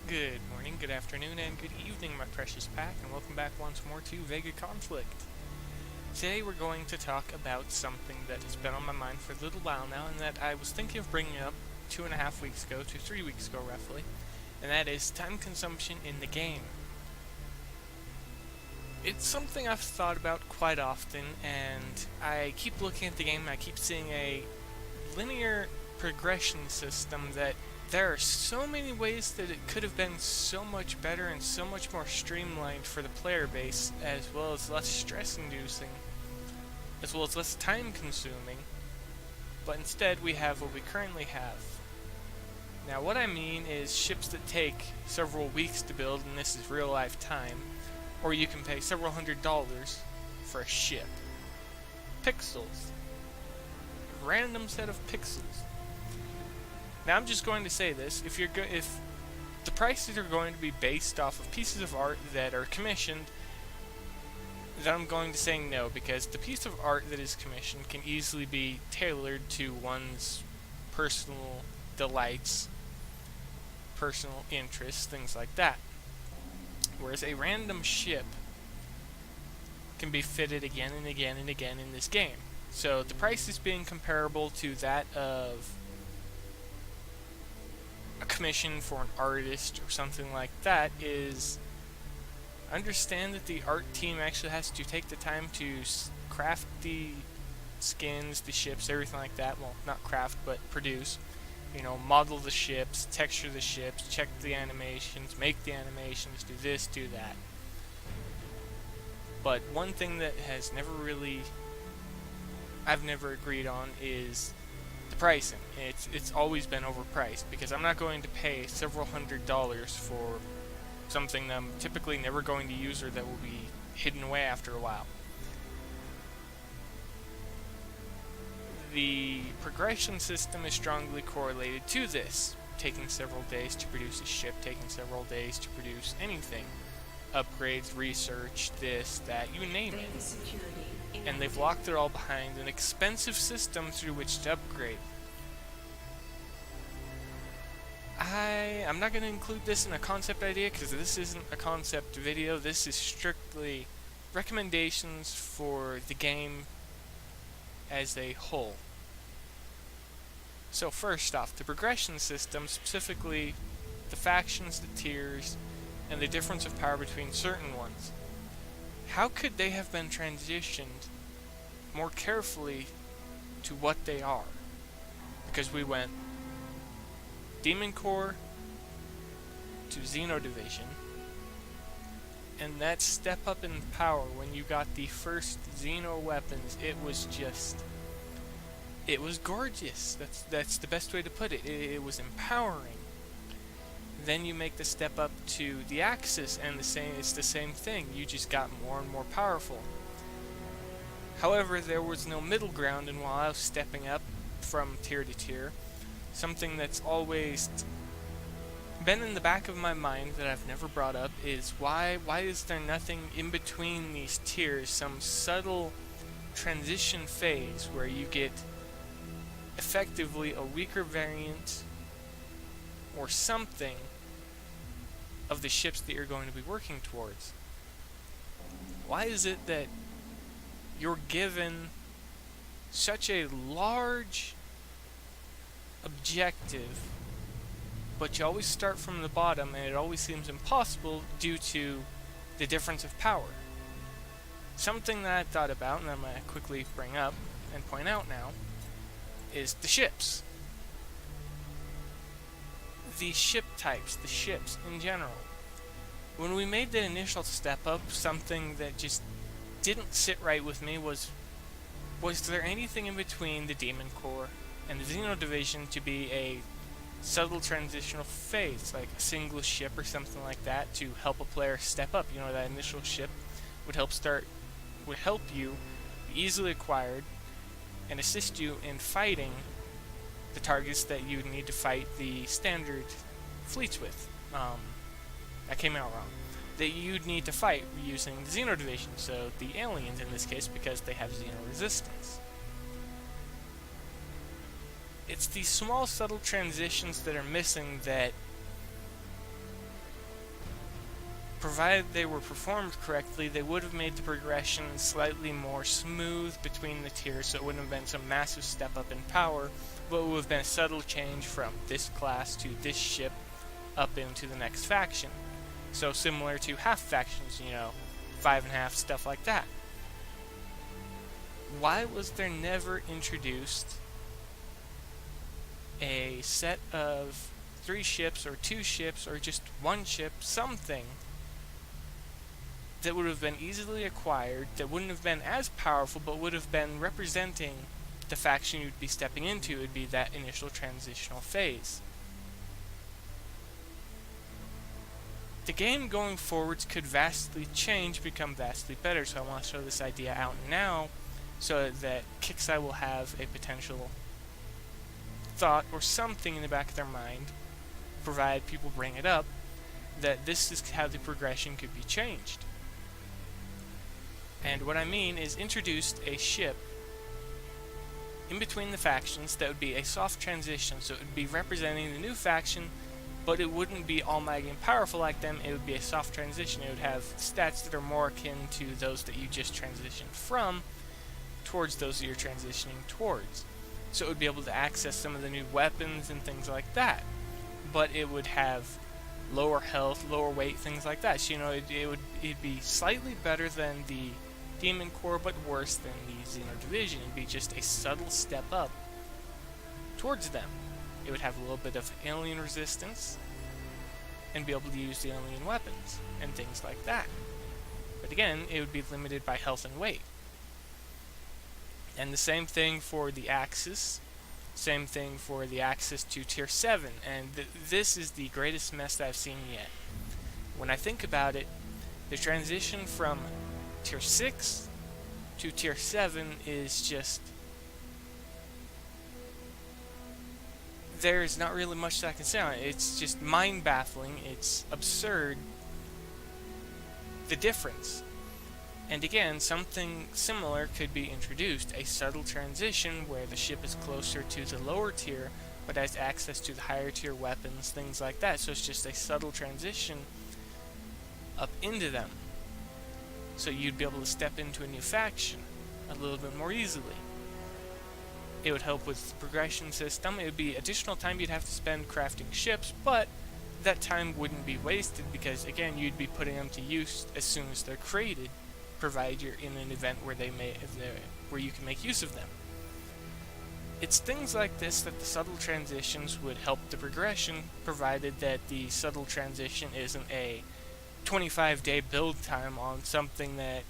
Good morning, good afternoon, and good evening, my precious pack, and welcome back once more to VEGA Conflict. Today we're going to talk about something that has been on my mind for a little while now, and that I was thinking of bringing up 2.5 weeks ago to 3 weeks ago, roughly, and that is time consumption in the game. It's something I've thought about quite often, and I keep looking at the game and I keep seeing a linear progression system that there are so many ways that it could have been so much better and so much more streamlined for the player base, as well as less stress inducing, as well as less time consuming, but instead we have what we currently have. Now what I mean is ships that take several weeks to build, and this is real life time, or you can pay several $100s for a ship. Pixels. Random set of pixels. Now I'm just going to say this: if the prices are going to be based off of pieces of art that are commissioned, then I'm going to say no, because the piece of art that is commissioned can easily be tailored to one's personal delights, personal interests, things like that. Whereas a random ship can be fitted again and again and again in this game. So the price is being comparable to that of a commission for an artist or something like that. Is understand that the art team actually has to take the time to craft the skins, the ships, everything like that. Well, not craft, but produce. Model the ships, texture the ships, check the animations, make the animations, do this, do that. But one thing that I've never agreed on is the pricing. It's always been overpriced, because I'm not going to pay several $100s for something that I'm typically never going to use, or that will be hidden away after a while. The progression system is strongly correlated to this, taking several days to produce a ship, taking several days to produce anything. Upgrades, research, this, that, you name it. And they've locked it all behind an expensive system through which to upgrade. I'm not going to include this in a concept idea, because this isn't a concept video. This is strictly recommendations for the game as a whole. So first off, the progression system, specifically the factions, the tiers, and the difference of power between certain ones. How could they have been transitioned more carefully to what they are? Because we went Demon Corps to Xeno Division, and that step up in power when you got the first Xeno weapons, it was gorgeous. That's the best way to put it. It was empowering. Then you make the step up to the Axis, and it's the same thing. You just got more and more powerful. However, there was no middle ground, and while I was stepping up from tier to tier, something that's always been in the back of my mind that I've never brought up is why is there nothing in between these tiers, some subtle transition phase where you get effectively a weaker variant or something of the ships that you're going to be working towards? Why is it that you're given such a large objective, but you always start from the bottom, and it always seems impossible due to the difference of power? Something that I thought about, and I'm going to quickly bring up and point out now, is the ships. The ship types, the ships in general. When we made the initial step up, something that just didn't sit right with me was there anything in between the Demon Corps and the Xeno Division to be a subtle transitional phase, like a single ship or something like that, to help a player step up? That initial ship would help you be easily acquired and assist you in fighting the targets that you need to fight the standard fleets with. That came out wrong. That you'd need to fight using the Xeno Division, so the aliens in this case, because they have Xeno resistance. It's these small, subtle transitions that are missing that provided they were performed correctly, they would have made the progression slightly more smooth between the tiers, so it wouldn't have been some massive step up in power, but it would have been a subtle change from this class to this ship up into the next faction. So similar to half factions, 5.5, stuff like that. Why was there never introduced a set of 3 ships or 2 ships or just 1 ship, something that would have been easily acquired, that wouldn't have been as powerful, but would have been representing the faction you'd be stepping into? It would be that initial transitional phase. The game going forwards could vastly change, become vastly better, so I want to show this idea out now so that Kixeye will have a potential thought or something in the back of their mind, provided people bring it up, that this is how the progression could be changed. And what I mean is introduced a ship in between the factions that would be a soft transition, so it would be representing the new faction, but it wouldn't be almighty and powerful like them. It would be a soft transition. It would have stats that are more akin to those that you just transitioned from towards those that you're transitioning towards. So it would be able to access some of the new weapons and things like that, but it would have lower health, lower weight, things like that. So, it'd be slightly better than the Demon Core, but worse than the Xeno Division. It'd be just a subtle step up towards them. It would have a little bit of alien resistance and be able to use the alien weapons and things like that. But again, it would be limited by health and weight. And the same thing for the Axis. Same thing for the Axis to Tier 7. And this is the greatest mess that I've seen yet. When I think about it, the transition from Tier 6 to Tier 7 is just... there's not really much that I can say on it. It's just mind-baffling. It's absurd. The difference. And again, something similar could be introduced. A subtle transition where the ship is closer to the lower tier, but has access to the higher tier weapons, things like that. So it's just a subtle transition up into them. So you'd be able to step into a new faction a little bit more easily. It would help with the progression system. It would be additional time you'd have to spend crafting ships, but that time wouldn't be wasted because, again, you'd be putting them to use as soon as they're created, provided you're in an event where where you can make use of them. It's things like this that the subtle transitions would help the progression, provided that the subtle transition isn't a 25-day build time on something that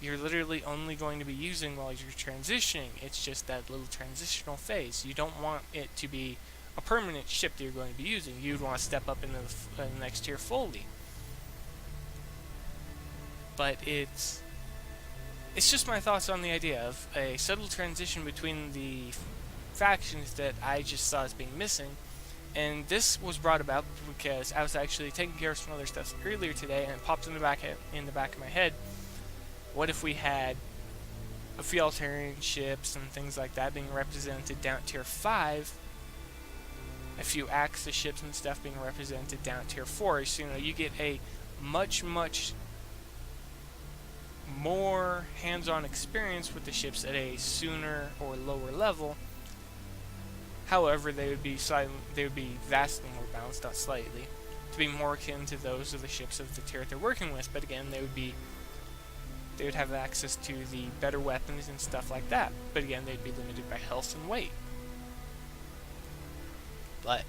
you're literally only going to be using while you're transitioning. It's just that little transitional phase. You don't want it to be a permanent ship that you're going to be using. You'd want to step up into the next tier fully. But it's just my thoughts on the idea of a subtle transition between the factions that I just saw as being missing. And this was brought about because I was actually taking care of some other stuff earlier today, and it popped in the back of my head. What if we had a few Altarian ships and things like that being represented down at Tier 5, a few Axis ships and stuff being represented down at Tier 4, so you get a much more hands-on experience with the ships at a sooner or lower level. However, they would be vastly more balanced, not slightly, to be more akin to those of the ships of the tier they're working with. But again, they would have access to the better weapons and stuff like that. But again, they'd be limited by health and weight. But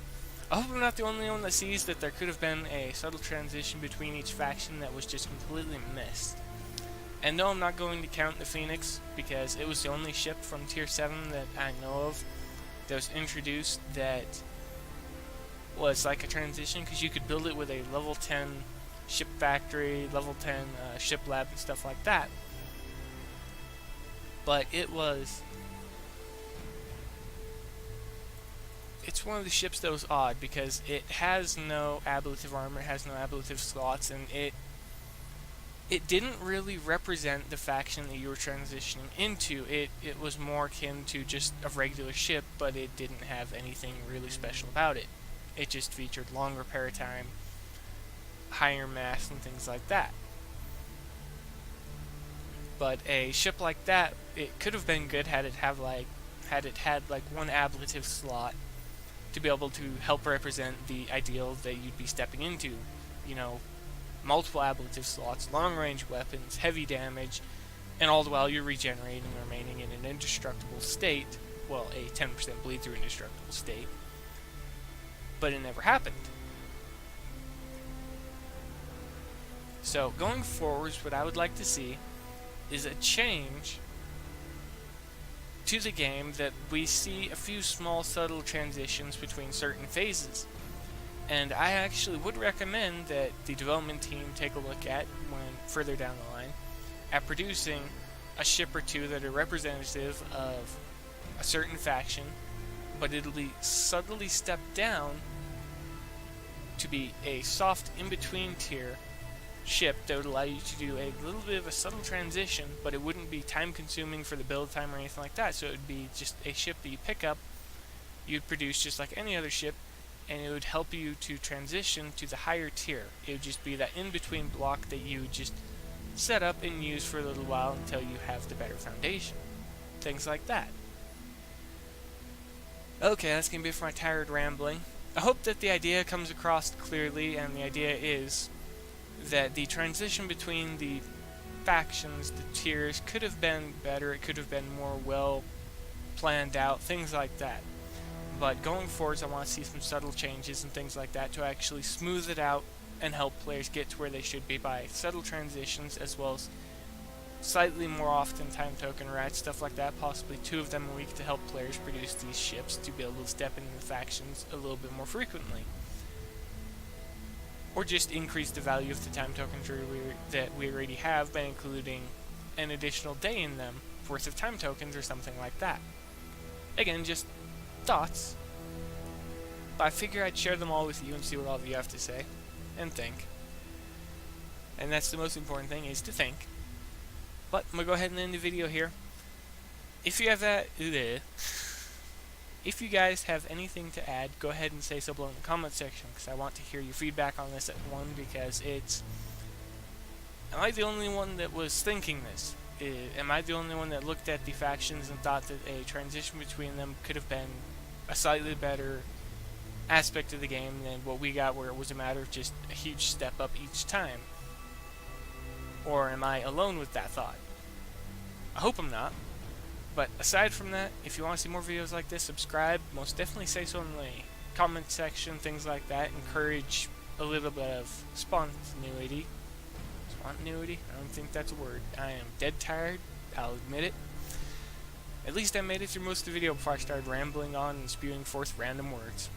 I hope I'm not the only one that sees that there could have been a subtle transition between each faction that was just completely missed. And no, I'm not going to count the Phoenix, because it was the only ship from Tier 7 that I know of that was introduced that was like a transition, because you could build it with a level 10 ship factory, level 10 ship lab and stuff like that. But it's one of the ships that was odd, because it has no ablative armor, it has no ablative slots, and it didn't really represent the faction that you were transitioning into. It was more akin to just a regular ship, but it didn't have anything really special about it. It just featured long repair time, higher mass and things like that. But a ship like that, it could have been good had it had like one ablative slot to be able to help represent the ideal that you'd be stepping into. You know, multiple ablative slots, long-range weapons, heavy damage, and all the while you're regenerating and remaining in an indestructible state. Well, a 10% bleed through indestructible state. But it never happened. So, going forwards, what I would like to see is a change to the game that we see a few small subtle transitions between certain phases. And I actually would recommend that the development team take a look at, when further down the line, at producing a ship or two that are representative of a certain faction, but it'll be subtly stepped down to be a soft in-between tier ship that would allow you to do a little bit of a subtle transition, but it wouldn't be time consuming for the build time or anything like that. So it would be just a ship that you pick up, you'd produce just like any other ship, and it would help you to transition to the higher tier. It would just be that in-between block that you would just set up and use for a little while until you have the better foundation. Things like that. Okay, that's going to be it for my tired rambling. I hope that the idea comes across clearly, and the idea is that the transition between the factions, the tiers, could have been better, it could have been more well planned out, things like that. But going forwards, I want to see some subtle changes and things like that to actually smooth it out and help players get to where they should be by subtle transitions, as well as slightly more often time token rats, stuff like that, possibly 2 of them a week to help players produce these ships to be able to step into the factions a little bit more frequently. Or just increase the value of the time tokens that we already have by including an additional day in them worth of time tokens or something like that. Again, just thoughts, but I figure I'd share them all with you and see what all of you have to say and think. And that's the most important thing, is to think. But I'm going to go ahead and end the video here. If you have if you guys have anything to add, go ahead and say so below in the comment section, because I want to hear your feedback on this because it's... Am I the only one that was thinking this? Am I the only one that looked at the factions and thought that a transition between them could have been a slightly better aspect of the game than what we got, where it was a matter of just a huge step up each time? Or am I alone with that thought? I hope I'm not. But aside from that, if you want to see more videos like this, subscribe. Most definitely say so in the comment section, things like that. Encourage a little bit of spontaneity. Spontaneity? I don't think that's a word. I am dead tired, I'll admit it. At least I made it through most of the video before I started rambling on and spewing forth random words.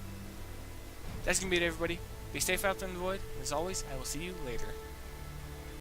That's gonna be it, everybody. Be safe out there in the void. As always, I will see you later.